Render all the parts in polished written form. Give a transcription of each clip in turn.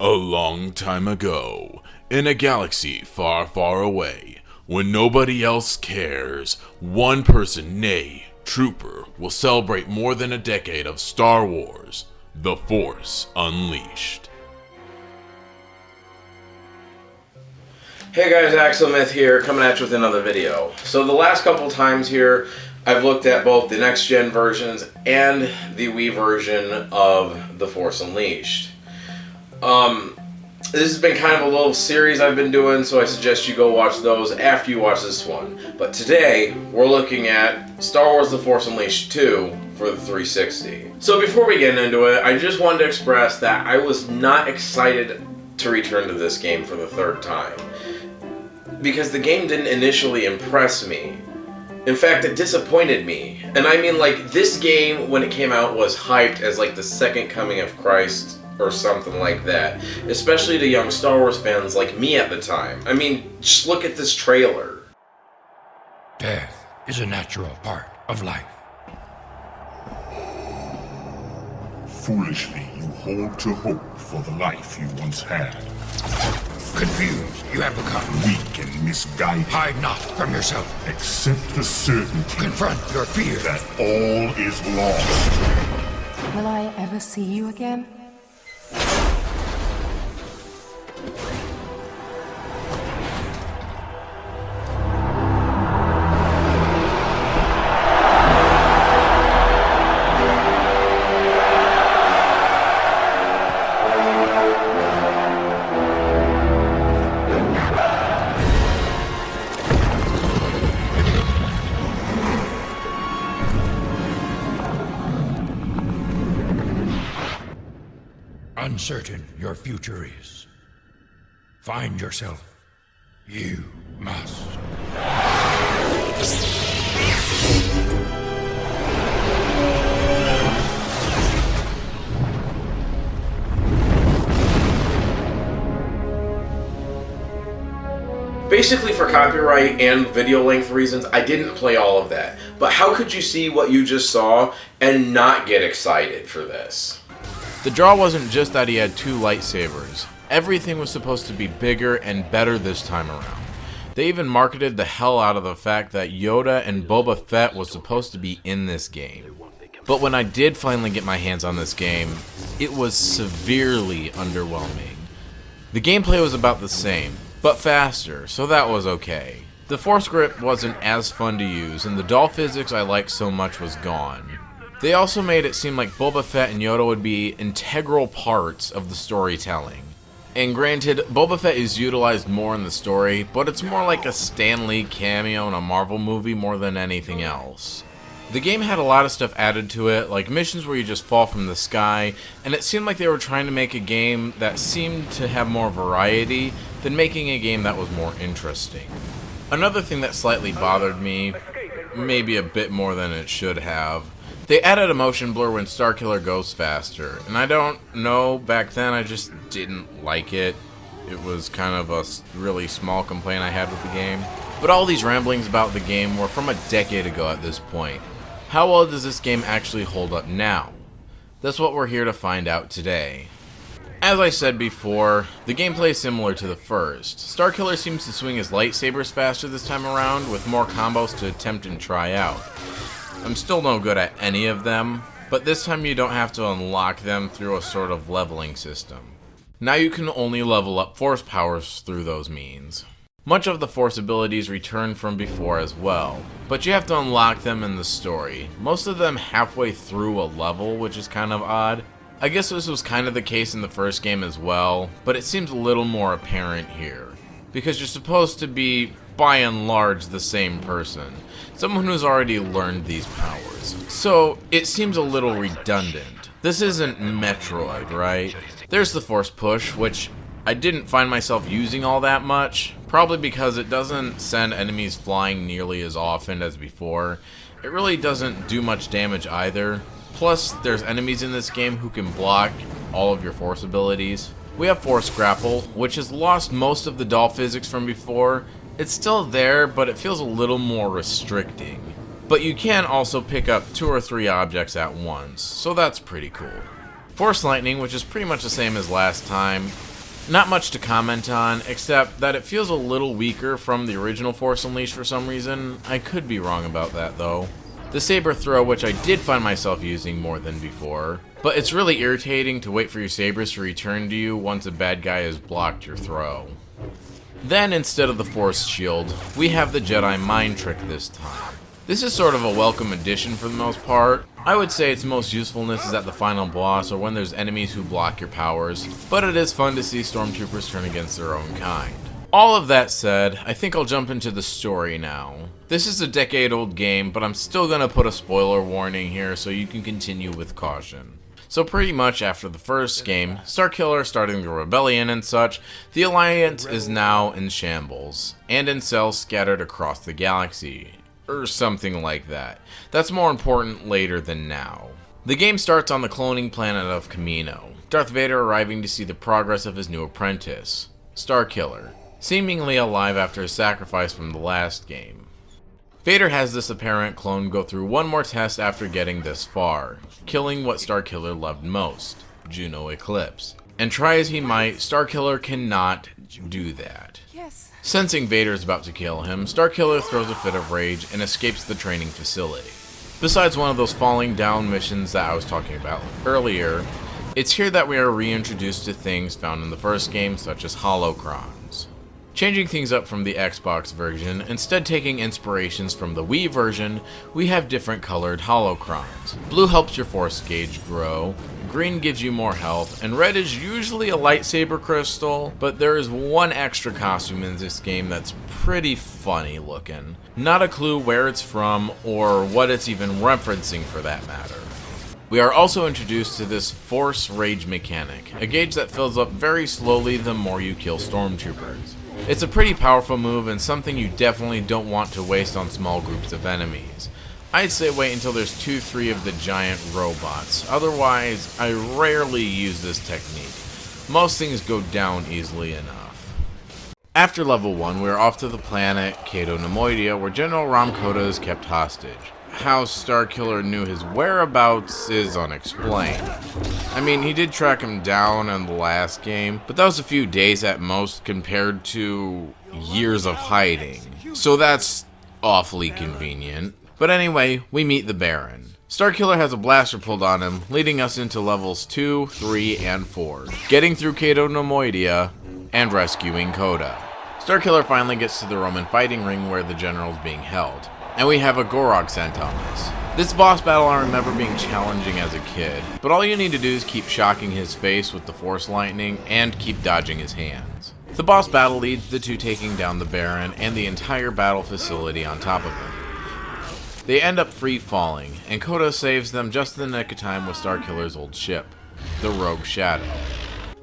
A long time ago, in a galaxy far, far away, when nobody else cares, one person, nay, trooper, will celebrate more than a decade of Star Wars, The Force Unleashed. Hey guys, Axelmyth here, coming at you with another video. So the last couple times here, I've looked at both the next-gen versions and the Wii version of The Force Unleashed. This has been kind of a little series I've been doing, so I suggest you go watch those after you watch this one. But today, we're looking at Star Wars The Force Unleashed 2 for the 360. So before we get into it, I just wanted to express that I was not excited to return to this game for the third time, because the game didn't initially impress me. In fact, it disappointed me. And I mean, like, this game, when it came out, was hyped as like the second coming of Christ or something like that, especially to young Star Wars fans like me at the time. I mean, just look at this trailer. Death is a natural part of life. Foolishly, you hold to hope for the life you once had. Confused, you have become. Weak and misguided. Hide not from yourself. Accept the certainty Confront your fear. that all is lost. Will I ever see you again? Uncertain your future is. Find yourself. You must. Basically, for copyright and video length reasons, I didn't play all of that. But how could you see what you just saw and not get excited for this? The draw wasn't just that he had two lightsabers. Everything was supposed to be bigger and better this time around. They even marketed the hell out of the fact that Yoda and Boba Fett was supposed to be in this game. But when I did finally get my hands on this game, it was severely underwhelming. The gameplay was about the same, but faster, so that was okay. The Force grip wasn't as fun to use, and the doll physics I liked so much was gone. They also made it seem like Boba Fett and Yoda would be integral parts of the storytelling. And granted, Boba Fett is utilized more in the story, but it's more like a Stan Lee cameo in a Marvel movie more than anything else. The game had a lot of stuff added to it, like missions where you just fall from the sky, and it seemed like they were trying to make a game that seemed to have more variety than making a game that was more interesting. Another thing that slightly bothered me, maybe a bit more than it should have, they added a motion blur when Starkiller goes faster, and I don't know, back then I just didn't like it. It was kind of a really small complaint I had with the game. But all these ramblings about the game were from a decade ago at this point. How well does this game actually hold up now? That's what we're here to find out today. As I said before, the gameplay is similar to the first. Starkiller seems to swing his lightsabers faster this time around, with more combos to attempt and try out. I'm still no good at any of them, but this time you don't have to unlock them through a sort of leveling system. Now you can only level up Force powers through those means. Much of the Force abilities return from before as well, but you have to unlock them in the story, most of them halfway through a level, which is kind of odd. I guess this was kind of the case in the first game as well, but it seems a little more apparent here, because you're supposed to be, by and large, the same person. Someone who's already learned these powers. So, it seems a little redundant. This isn't Metroid, right? There's the Force Push, which I didn't find myself using all that much, probably because it doesn't send enemies flying nearly as often as before. It really doesn't do much damage either. Plus, there's enemies in this game who can block all of your Force abilities. We have Force Grapple, which has lost most of the doll physics from before. It's still there, but it feels a little more restricting. But you can also pick up 2 or 3 objects at once, so that's pretty cool. Force Lightning, which is pretty much the same as last time, Not much to comment on, except that it feels a little weaker from the original Force Unleashed for some reason. I could be wrong about that though. The saber throw, which I did find myself using more than before, but it's really irritating to wait for your sabers to return to you once a bad guy has blocked your throw. Then, instead of the Force Shield, we have the Jedi Mind Trick this time. This is sort of a welcome addition for the most part. I would say its most usefulness is at the final boss or when there's enemies who block your powers, but it is fun to see stormtroopers turn against their own kind. All of that said, I think I'll jump into the story now. This is a decade-old game, but I'm still gonna put a spoiler warning here so you can continue with caution. So pretty much after the first game, Starkiller starting the rebellion and such, the Alliance is now in shambles, and in cells scattered across the galaxy, or something like that. That's more important later than now. The game starts on the cloning planet of Kamino, Darth Vader arriving to see the progress of his new apprentice, Starkiller, seemingly alive after his sacrifice from the last game. Vader has this apparent clone go through one more test after getting this far, killing what Starkiller loved most, Juno Eclipse. And try as he might, Starkiller cannot do that. Yes. Sensing Vader is about to kill him, Starkiller throws a fit of rage and escapes the training facility. Besides one of those falling down missions that I was talking about earlier, it's here that we are reintroduced to things found in the first game, such as Holocrons. Changing things up from the Xbox version, instead taking inspirations from the Wii version, we have different colored Holocrons. Blue helps your force gauge grow, green gives you more health, and red is usually a lightsaber crystal, but there is one extra costume in this game that's pretty funny looking. Not a clue where it's from, or what it's even referencing for that matter. We are also introduced to this Force Rage mechanic, a gauge that fills up very slowly the more you kill stormtroopers. It's a pretty powerful move and something you definitely don't want to waste on small groups of enemies. I'd say wait until there's 2-3 of the giant robots, otherwise I rarely use this technique. Most things go down easily enough. After level 1, we are off to the planet Kota Nemoidia, where General Ram Kota is kept hostage. How Starkiller knew his whereabouts is unexplained. I mean, he did track him down in the last game, but that was a few days at most compared to years of hiding. So that's awfully convenient. But anyway, we meet the Baron. Starkiller has a blaster pulled on him, leading us into levels 2, 3, and 4, getting through Kota Nemoidia, and rescuing Kota. Starkiller finally gets to the Roman fighting ring where the general is being held. And we have a Gorog sent on us. This boss battle I remember being challenging as a kid, but all you need to do is keep shocking his face with the Force Lightning and keep dodging his hands. The boss battle leads the two taking down the Baron and the entire battle facility on top of him. They end up free falling, and Kota saves them just in the nick of time with Starkiller's old ship, the Rogue Shadow.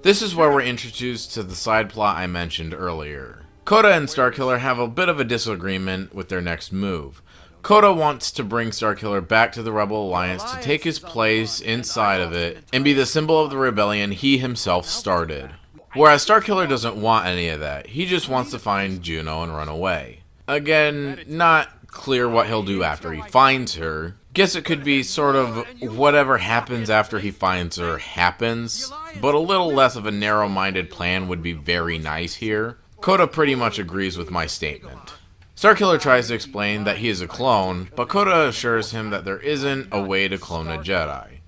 This is where we're introduced to the side plot I mentioned earlier. Kota and Starkiller have a bit of a disagreement with their next move. Kota wants to bring Starkiller back to the Rebel Alliance to take his place inside of it and be the symbol of the rebellion he himself started. Whereas Starkiller doesn't want any of that, he just wants to find Juno and run away. Again, not clear what he'll do after he finds her. Guess it could be sort of whatever happens after he finds her happens, but a little less of a narrow-minded plan would be very nice here. Kota pretty much agrees with my statement. Starkiller tries to explain that he is a clone, but Kota assures him that there isn't a way to clone a Jedi.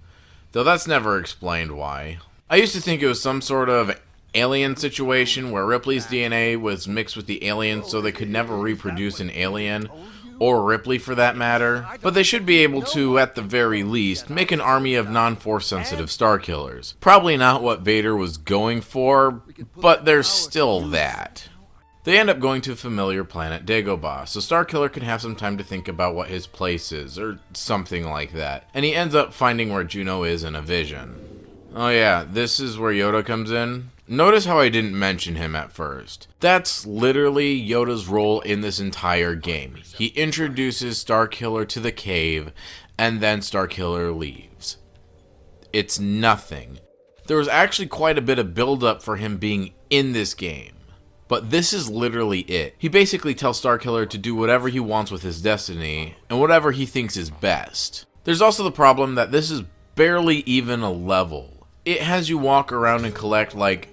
Though that's never explained why. I used to think it was some sort of alien situation where Ripley's DNA was mixed with the alien so they could never reproduce an alien, or Ripley for that matter, but they should be able to, at the very least, make an army of non-force sensitive Starkillers. Probably not what Vader was going for, but there's still that. They end up going to a familiar planet, Dagobah, so Starkiller can have some time to think about what his place is, or something like that, and he ends up finding where Juno is in a vision. Oh yeah, this is where Yoda comes in. Notice how I didn't mention him at first. That's literally Yoda's role in this entire game. He introduces Starkiller to the cave, and then Starkiller leaves. It's nothing. There was actually quite a bit of build-up for him being in this game. But this is literally it. He basically tells Starkiller to do whatever he wants with his destiny, and whatever he thinks is best. There's also the problem that this is barely even a level. It has you walk around and collect like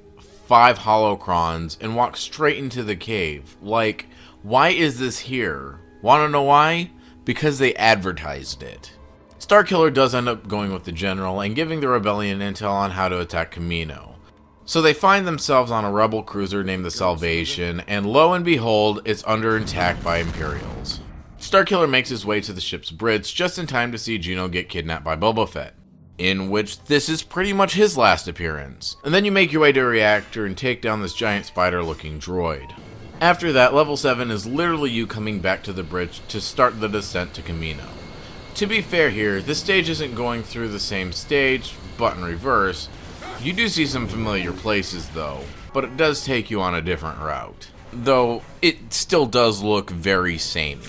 5 Holocrons and walk straight into the cave. Like, why is this here? Wanna know why? Because they advertised it. Starkiller does end up going with the General and giving the Rebellion intel on how to attack Kamino. So they find themselves on a rebel cruiser named the Salvation, and lo and behold, it's under attack by Imperials. Starkiller makes his way to the ship's bridge just in time to see Juno get kidnapped by Boba Fett, in which this is pretty much his last appearance. And then you make your way to a reactor and take down this giant spider-looking droid. After that, level 7 is literally you coming back to the bridge to start the descent to Kamino. To be fair here, this stage isn't going through the same stage, but in reverse. You do see some familiar places though, but it does take you on a different route. Though, it still does look very samey.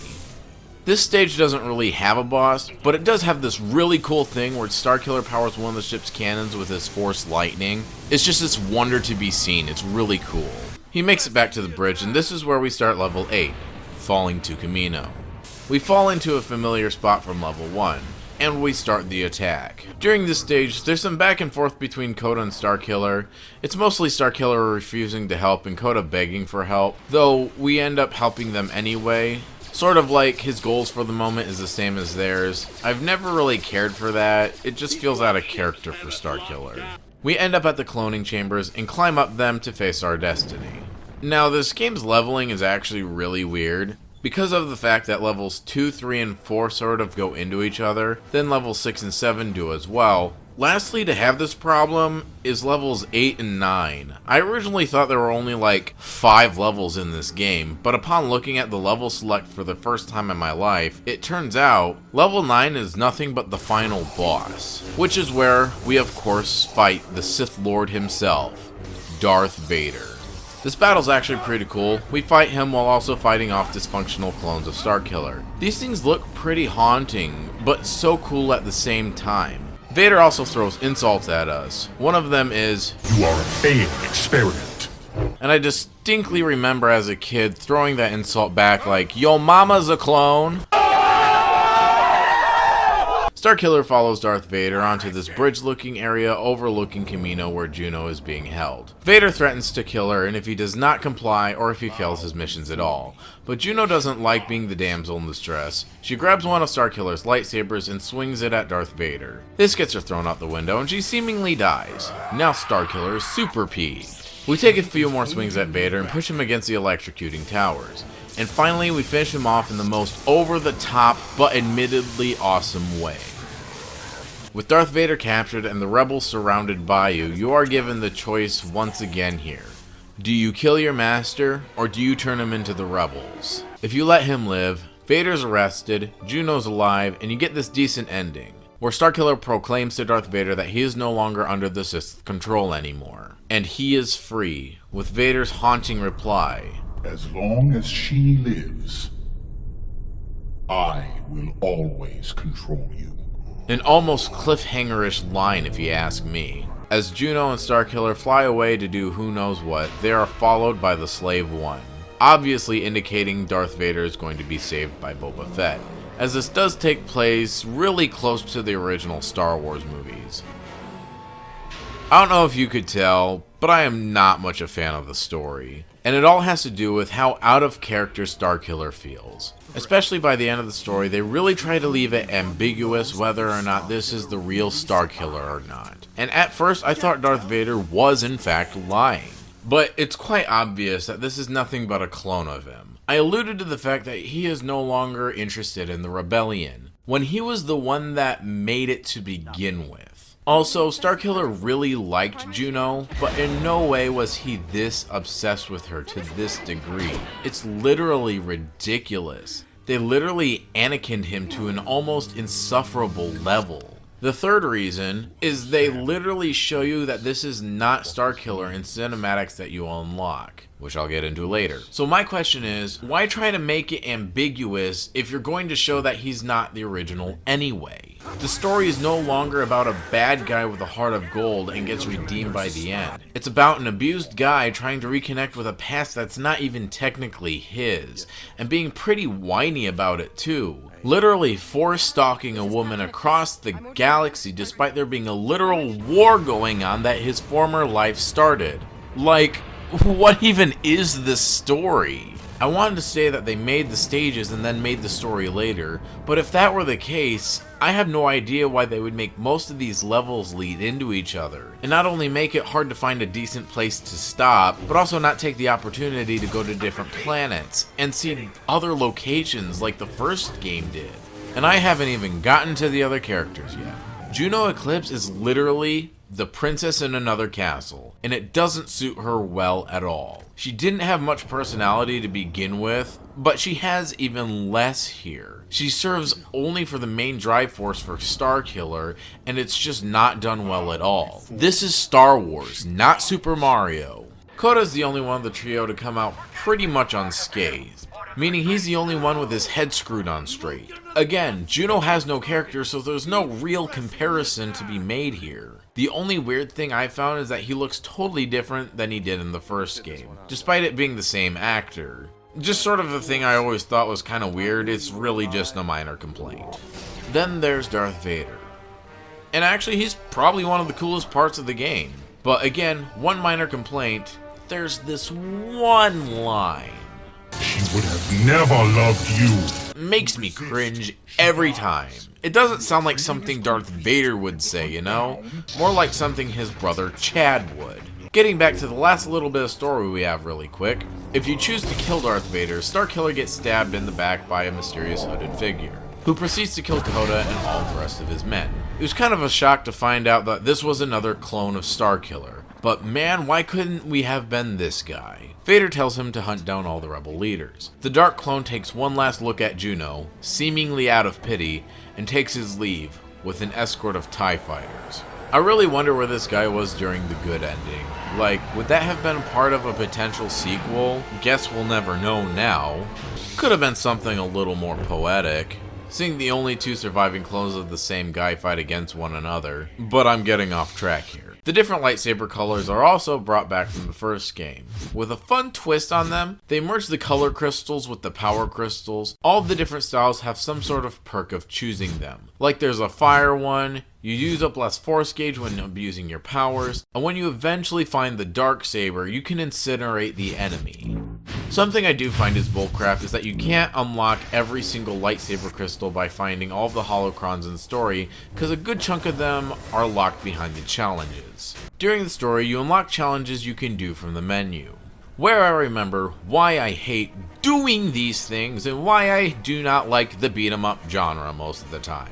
This stage doesn't really have a boss, but it does have this really cool thing where Starkiller powers one of the ship's cannons with his Force Lightning. It's just this wonder to be seen, it's really cool. He makes it back to the bridge, and this is where we start level 8, falling to Kamino. We fall into a familiar spot from level 1, and we start the attack. During this stage, there's some back and forth between Kota and Starkiller. It's mostly Starkiller refusing to help and Kota begging for help, though we end up helping them anyway. Sort of like his goals for the moment is the same as theirs. I've never really cared for that, it just feels out of character for Starkiller. We end up at the cloning chambers and climb up them to face our destiny. Now this game's leveling is actually really weird, because of the fact that levels 2, 3, and 4 sort of go into each other, then levels 6 and 7 do as well. Lastly, to have this problem is levels 8 and 9. I originally thought there were only like 5 levels in this game, but upon looking at the level select for the first time in my life, it turns out level 9 is nothing but the final boss, which is where we of course fight the Sith Lord himself, Darth Vader. This battle's actually pretty cool. We fight him while also fighting off dysfunctional clones of Starkiller. These things look pretty haunting, but so cool at the same time. Vader also throws insults at us. One of them is, "You are a failed experiment." and I distinctly remember as a kid throwing that insult back like, "Yo mama's a clone." Starkiller follows Darth Vader onto this bridge-looking area overlooking Kamino where Juno is being held. Vader threatens to kill her and if he does not comply or if he fails his missions at all. But Juno doesn't like being the damsel in distress. She grabs one of Starkiller's lightsabers and swings it at Darth Vader. This gets her thrown out the window and she seemingly dies. Now Starkiller is super peeved. We take a few more swings at Vader and push him against the electrocuting towers. And finally, we finish him off in the most over-the-top, but admittedly awesome way. With Darth Vader captured and the rebels surrounded by you, you are given the choice once again here. Do you kill your master, or do you turn him into the rebels? If you let him live, Vader's arrested, Juno's alive, and you get this decent ending, where Starkiller proclaims to Darth Vader that he is no longer under the Sith's control anymore, and he is free, with Vader's haunting reply, As long as she lives, I will always control you. An almost cliffhanger-ish line if you ask me. As Juno and Starkiller fly away to do who knows what, they are followed by the Slave One, obviously indicating Darth Vader is going to be saved by Boba Fett, as this does take place really close to the original Star Wars movies. I don't know if you could tell, but I am not much a fan of the story. And it all has to do with how out of character Starkiller feels. Especially by the end of the story, they really try to leave it ambiguous whether or not this is the real Starkiller or not. And at first, I thought Darth Vader was in fact lying. But it's quite obvious that this is nothing but a clone of him. I alluded to the fact that he is no longer interested in the rebellion, when he was the one that made it to begin with. Also, Starkiller really liked Juno, but in no way was he this obsessed with her to this degree. It's literally ridiculous. They literally Anakin'd him to an almost insufferable level. The third reason is they literally show you that this is not Starkiller in cinematics that you unlock, which I'll get into later. So my question is, why try to make it ambiguous if you're going to show that he's not the original anyway? The story is no longer about a bad guy with a heart of gold and gets redeemed by the end. It's about an abused guy trying to reconnect with a past that's not even technically his, and being pretty whiny about it too. Literally force-stalking a woman across the galaxy despite there being a literal war going on that his former life started. Like, what even is this story? I wanted to say that they made the stages and then made the story later, but if that were the case, I have no idea why they would make most of these levels lead into each other, and not only make it hard to find a decent place to stop, but also not take the opportunity to go to different planets and see other locations like the first game did. And I haven't even gotten to the other characters yet. Juno Eclipse is literally the princess in another castle, and it doesn't suit her well at all. She didn't have much personality to begin with, but she has even less here. She serves only for the main drive force for Starkiller, and it's just not done well at all. This is Star Wars, not Super Mario. Kota's the only one of the trio to come out pretty much unscathed, meaning he's the only one with his head screwed on straight. Again, Juno has no character, so there's no real comparison to be made here. The only weird thing I found is that he looks totally different than he did in the first game, despite it being the same actor. Just sort of a thing I always thought was kind of weird, it's really just a minor complaint. Then there's Darth Vader. And actually, he's probably one of the coolest parts of the game. But again, one minor complaint, there's this one line. She would have never loved you. Makes me cringe every time. It doesn't sound like something Darth Vader would say, you know? More like something his brother Chad would. Getting back to the last little bit of story we have really quick, if you choose to kill Darth Vader, Starkiller gets stabbed in the back by a mysterious hooded figure, who proceeds to kill Kota and all the rest of his men. It was kind of a shock to find out that this was another clone of Starkiller, but man, why couldn't we have been this guy? Vader tells him to hunt down all the rebel leaders. The Dark Clone takes one last look at Juno, seemingly out of pity, and takes his leave with an escort of TIE fighters. I really wonder where this guy was during the good ending. Like, would that have been part of a potential sequel? Guess we'll never know now. Could have been something a little more poetic, seeing the only two surviving clones of the same guy fight against one another, but I'm getting off track here. The different lightsaber colors are also brought back from the first game. With a fun twist on them, they merge the color crystals with the power crystals. All of the different styles have some sort of perk of choosing them. Like there's a fire one, you use up less force gauge when abusing your powers, and when you eventually find the dark saber, you can incinerate the enemy. Something I do find is bullcrap is that you can't unlock every single lightsaber crystal by finding all of the holocrons in the story, because a good chunk of them are locked behind the challenges. During the story, you unlock challenges you can do from the menu, where I remember why I hate doing these things and why I do not like the beat 'em up genre most of the time.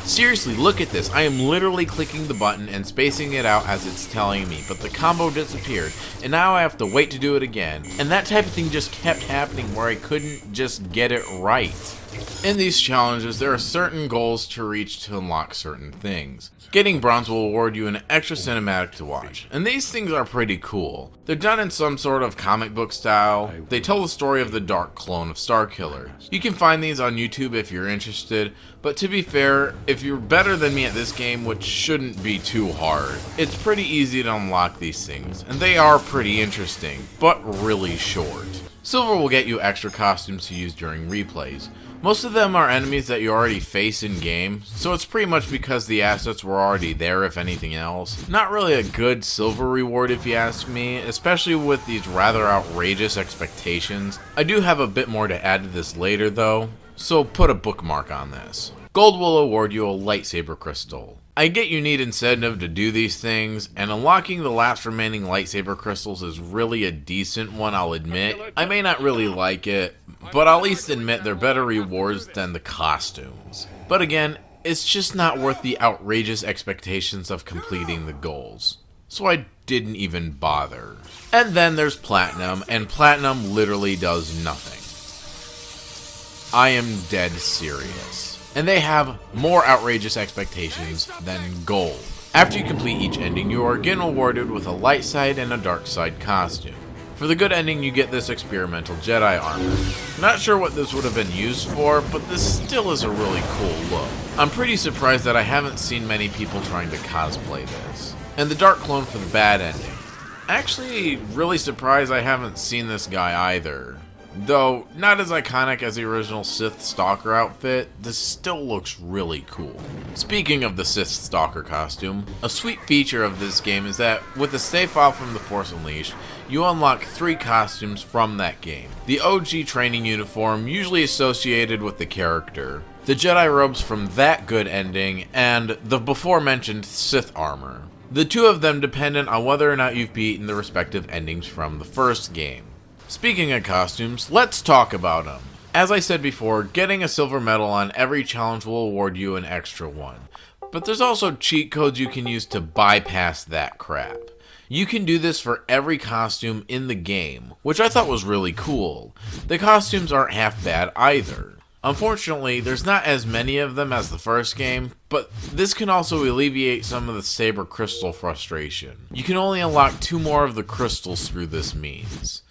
Seriously, look at this. I am literally clicking the button and spacing it out as it's telling me, but the combo disappeared, and now I have to wait to do it again. And that type of thing just kept happening where I couldn't just get it right. In these challenges, there are certain goals to reach to unlock certain things. Getting bronze will award you an extra cinematic to watch, and these things are pretty cool. They're done in some sort of comic book style. They tell the story of the dark clone of Starkiller. You can find these on YouTube if you're interested, but to be fair, if you're better than me at this game, which shouldn't be too hard, it's pretty easy to unlock these things, and they are pretty interesting, but really short. Silver will get you extra costumes to use during replays. Most of them are enemies that you already face in game, so it's pretty much because the assets were already there if anything else. Not really a good silver reward if you ask me, especially with these rather outrageous expectations. I do have a bit more to add to this later though, so put a bookmark on this. Gold will award you a lightsaber crystal. I get you need incentive to do these things, and unlocking the last remaining lightsaber crystals is really a decent one, I'll admit. I may not really like it, but I'll at least admit they're better rewards than the costumes. But again, it's just not worth the outrageous expectations of completing the goals, so I didn't even bother. And then there's Platinum, and Platinum literally does nothing. I am dead serious. And they have more outrageous expectations than gold. After you complete each ending, you are again awarded with a light side and a dark side costume. For the good ending, you get this experimental Jedi Armor. Not sure what this would have been used for, but this still is a really cool look. I'm pretty surprised that I haven't seen many people trying to cosplay this. And the Dark Clone for the bad ending. Actually, really surprised I haven't seen this guy either. Though not as iconic as the original Sith Stalker outfit, this still looks really cool. Speaking of the Sith Stalker costume, a sweet feature of this game is that with a save file from The Force Unleashed, you unlock 3 costumes from that game. The OG training uniform, usually associated with the character, the Jedi robes from that good ending, and the before mentioned Sith armor. The 2 of them dependent on whether or not you've beaten the respective endings from the first game. Speaking of costumes, let's talk about them. As I said before, getting a silver medal on every challenge will award you an extra one. But there's also cheat codes you can use to bypass that crap. You can do this for every costume in the game, which I thought was really cool. The costumes aren't half bad either. Unfortunately, there's not as many of them as the first game, but this can also alleviate some of the saber crystal frustration. You can only unlock 2 more of the crystals through this means.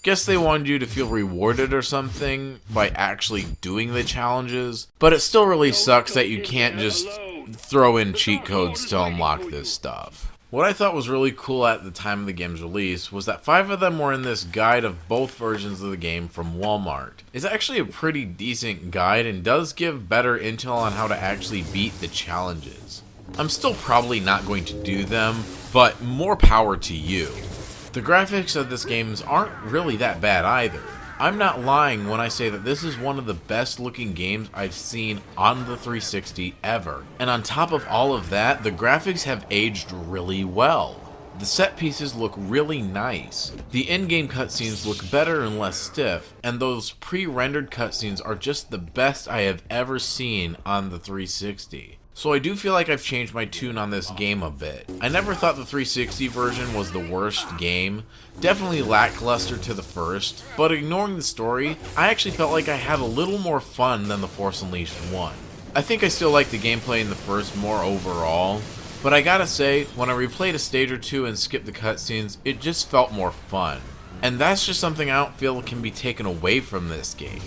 Guess they wanted you to feel rewarded or something by actually doing the challenges, but it still really sucks that you can't just throw in cheat codes to unlock this stuff. What I thought was really cool at the time of the game's release was that 5 of them were in this guide of both versions of the game from Walmart. It's actually a pretty decent guide and does give better intel on how to actually beat the challenges. I'm still probably not going to do them, but more power to you. The graphics of this game aren't really that bad either. I'm not lying when I say that this is one of the best looking games I've seen on the 360 ever. And on top of all of that, the graphics have aged really well. The set pieces look really nice. The in-game cutscenes look better and less stiff, and those pre-rendered cutscenes are just the best I have ever seen on the 360. So I do feel like I've changed my tune on this game a bit. I never thought the 360 version was the worst game, definitely lackluster to the first, but ignoring the story, I actually felt like I had a little more fun than The Force Unleashed 1. I think I still like the gameplay in the first more overall, but I gotta say, when I replayed a stage or 2 and skipped the cutscenes, it just felt more fun. And that's just something I don't feel can be taken away from this game.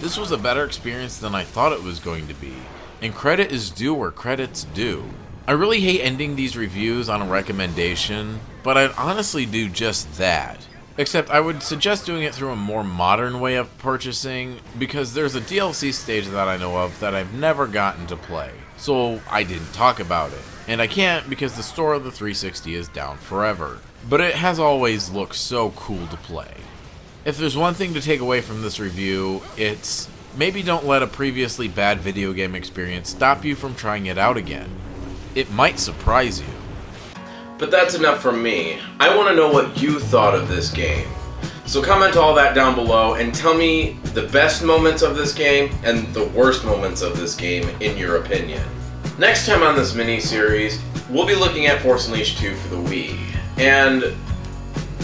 This was a better experience than I thought it was going to be. And credit is due where credit's due. I really hate ending these reviews on a recommendation, but I'd honestly do just that. Except I would suggest doing it through a more modern way of purchasing, because there's a DLC stage that I know of that I've never gotten to play, so I didn't talk about it. And I can't because the store of the 360 is down forever. But it has always looked so cool to play. If there's one thing to take away from this review, it's maybe don't let a previously bad video game experience stop you from trying it out again. It might surprise you. But that's enough from me. I want to know what you thought of this game. So comment all that down below and tell me the best moments of this game and the worst moments of this game in your opinion. Next time on this mini-series, we'll be looking at Force Unleashed 2 for the Wii. And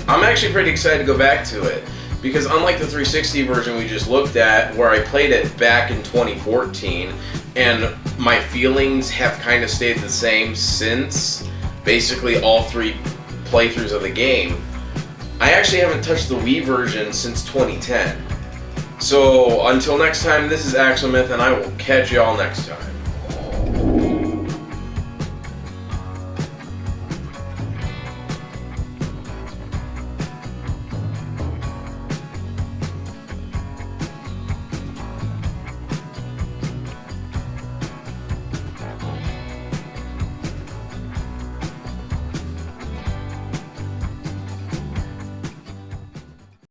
I'm actually pretty excited to go back to it, because unlike the 360 version we just looked at, where I played it back in 2014, and my feelings have kind of stayed the same since basically all 3 playthroughs of the game, I actually haven't touched the Wii version since 2010. So until next time, this is Axelmyth, and I will catch y'all next time.